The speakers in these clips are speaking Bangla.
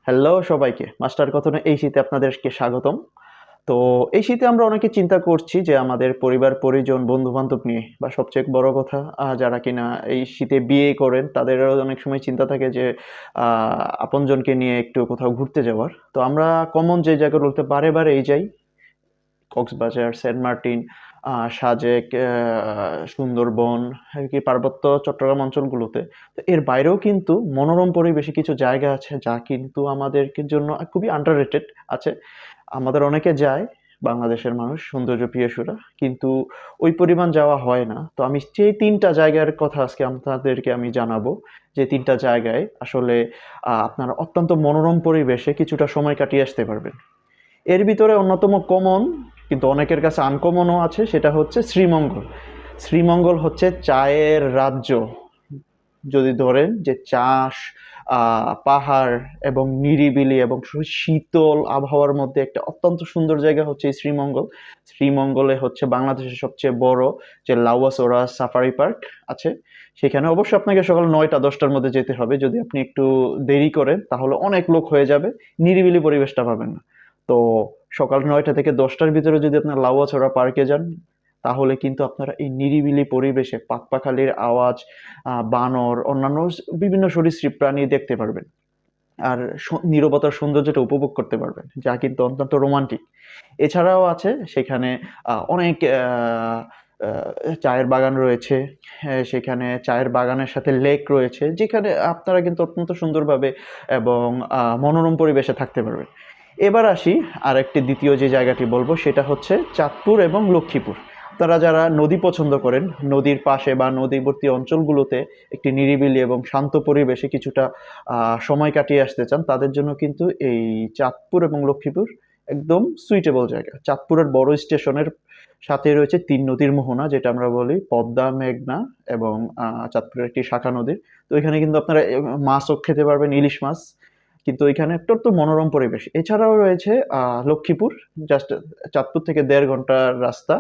হ্যালো সবাইকে, মাস্টার কথনে এই শীতে আপনাদেরকে স্বাগতম। তো এই শীতে আমরা অনেকে চিন্তা করছি যে আমাদের পরিবার পরিজন বন্ধু বান্ধব নিয়ে, বা সবচেয়ে বড় কথা যারা কিনা এই শীতে বিয়ে করেন তাদেরও অনেক সময় চিন্তা থাকে যে আপনজনকে নিয়ে একটু কোথাও ঘুরতে যাওয়ার। তো আমরা কমন যে জায়গাগুলোতে বারে বারে এই যাই, কক্সবাজার, সেন্ট মার্টিন, সাজেক, সুন্দরবন, কি পার্বত্য চট্টগ্রাম অঞ্চলগুলোতে। তো এর বাইরেও কিন্তু মনোরম পরিবেশে কিছু জায়গা আছে যা কিন্তু আমাদেরকে জন্য খুবই আন্ডাররেটেড আছে। আমাদের অনেকে যায়, বাংলাদেশের মানুষ সৌন্দর্য পিয়াসুরা, কিন্তু ওই পরিমাণ যাওয়া হয় না। তো আমি সেই ৩টা জায়গার কথা আজকে আপনাদেরকে আমি জানাবো, যে ৩টা জায়গায় আসলে আপনারা অত্যন্ত মনোরম পরিবেশে কিছুটা সময় কাটিয়ে আসতে পারবেন। এর ভিতরে অন্যতম কমন, কিন্তু অনেকের কাছে আনকমনও আছে, সেটা হচ্ছে শ্রীমঙ্গল। শ্রীমঙ্গল হচ্ছে চায়ের রাজ্য। যদি ধরেন যে চাষ, পাহাড় এবং নিরিবিলি এবং শীতল আবহাওয়ার মধ্যে একটা অত্যন্ত সুন্দর জায়গা হচ্ছে এই শ্রীমঙ্গল। শ্রীমঙ্গলে হচ্ছে বাংলাদেশের সবচেয়ে বড় যে লাউয়াসোরা সাফারি পার্ক আছে। সেখানে অবশ্যই আপনাকে সকাল ৯টা-১০টার মধ্যে যেতে হবে। যদি আপনি একটু দেরি করেন তাহলে অনেক লোক হয়ে যাবে, নিরিবিলি পরিবেশটা পাবেন না। তো সকাল ৯টা থেকে ১০টার ভিতরে যদি আপনার লাউয়াছড়া পার্কে যান, তাহলে কিন্তু আপনারা এই নিরিবিলি পরিবেশে পাখপাখালির আওয়াজ, বানর, অন্যান্য বিভিন্ন সরীসৃপ প্রাণী দেখতে পারবেন। আর নীরবতার সৌন্দর্যটা উপভোগ করতে পারবেন, যা কিন্তু অত্যন্ত রোমান্টিক। এছাড়াও আছে সেখানে অনেক চায়ের বাগান রয়েছে। সেখানে চায়ের বাগানের সাথে লেক রয়েছে, যেখানে আপনারা কিন্তু অত্যন্ত সুন্দরভাবে এবং মনোরম পরিবেশে থাকতে পারবেন। এবার আসি আরেকটি দ্বিতীয় যে জায়গাটি বলবো, সেটা হচ্ছে চাঁদপুর এবং লক্ষ্মীপুর। আপনারা যারা নদী পছন্দ করেন, নদীর পাশে বা নদীবর্তী অঞ্চলগুলোতে একটি নিরিবিলি এবং শান্ত পরিবেশে কিছুটা সময় কাটিয়ে আসতে চান, তাদের জন্য কিন্তু এই চাঁদপুর এবং লক্ষ্মীপুর একদম সুইটেবল জায়গা। চাঁদপুরের বড় স্টেশনের সাথে রয়েছে ৩ নদীর মোহনা, যেটা আমরা বলি পদ্মা, মেঘনা এবং চাঁদপুরের একটি শাখা নদীর। তো এখানে কিন্তু আপনারা মাছও খেতে পারবেন, ইলিশ মাছ। কিন্তু এখানে অত্যন্ত মনোরম পরিবেশ। এছাড়াও রয়েছে লক্ষ্মীপুর, জাস্ট চাঁদপুর থেকে ১.৫ ঘন্টার রাস্তা।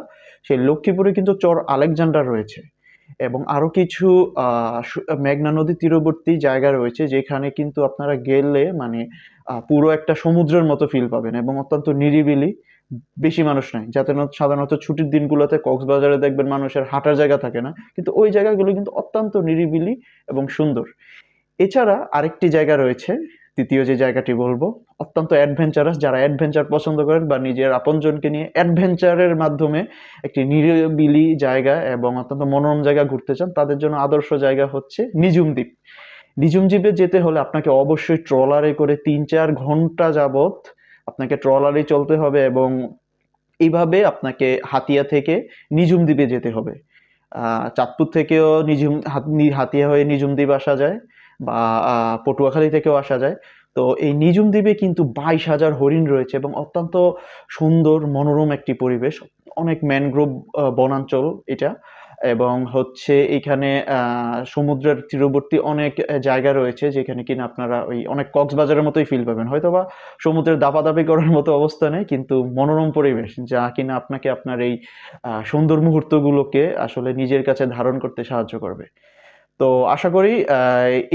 সেই লক্ষ্মীপুরে কিন্তু চর আলেকজান্ডার রয়েছে এবং আরো কিছু মেঘনা নদীর তীরবর্তী জায়গা রয়েছে, যেখানে কিন্তু আপনারা গেলে মানে পুরো একটা সমুদ্রের মতো ফিল পাবেন এবং অত্যন্ত নিরিবিলি, বেশি মানুষ নাই। যাতে সাধারণত ছুটির দিনগুলোতে কক্সবাজারে দেখবেন মানুষের হাঁটার জায়গা থাকে না, কিন্তু ওই জায়গাগুলো কিন্তু অত্যন্ত নিরিবিলি এবং সুন্দর। এছাড়া আরেকটি জায়গা রয়েছে, তৃতীয় যে জায়গাটি বলবো, অত্যন্ত অ্যাডভেঞ্চারাস। যারা অ্যাডভেঞ্চার পছন্দ করেন বা নিজের আপনজনকে নিয়ে অ্যাডভেঞ্চারের মাধ্যমে একটি নিরিবিলি জায়গা এবং অত্যন্ত মনোরম জায়গা ঘুরতে চান, তাদের জন্য আদর্শ জায়গা হচ্ছে নিঝুম দ্বীপ। নিঝুম দ্বীপে যেতে হলে আপনাকে অবশ্যই ট্রলারে করে ৩-৪ ঘন্টা যাবত আপনাকে ট্রলারে চলতে হবে এবং এইভাবে আপনাকে হাতিয়া থেকে নিঝুম দ্বীপে যেতে হবে। চাঁদপুর থেকেও হাতিয়া হয়ে নিঝুম দ্বীপ আসা যায়, বা পটুয়াখালী থেকেও আসা যায়। তো এই নিঝুম দ্বীপে কিন্তু ২২,০০০ হরিণ রয়েছে এবং অত্যন্ত সুন্দর মনোরম একটি পরিবেশ। অনেক ম্যানগ্রোভ বনাঞ্চল এটা, এবং হচ্ছে এখানে সমুদ্রের তীরবর্তী অনেক জায়গা রয়েছে, যেখানে কিনা আপনারা ওই অনেক কক্সবাজারের মতোই ফিল পাবেন। হয়তোবা সমুদ্রের দাপাদাপি করার মতো অবস্থা নেই, কিন্তু মনোরম পরিবেশ যা কিনা আপনাকে আপনার এই সুন্দর মুহূর্তগুলোকে আসলে নিজের কাছে ধারণ করতে সাহায্য করবে। তো আশা করি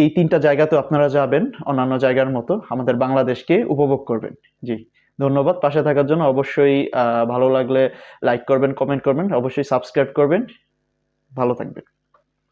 এই ৩টা জায়গাতেও আপনারা যাবেন, অন্যান্য জায়গার মতো আমাদের বাংলাদেশকে উপভোগ করবেন। জি, ধন্যবাদ পাশে থাকার জন্য। অবশ্যই ভালো লাগলে লাইক করবেন, কমেন্ট করবেন, অবশ্যই সাবস্ক্রাইব করবেন। ভালো থাকবেন।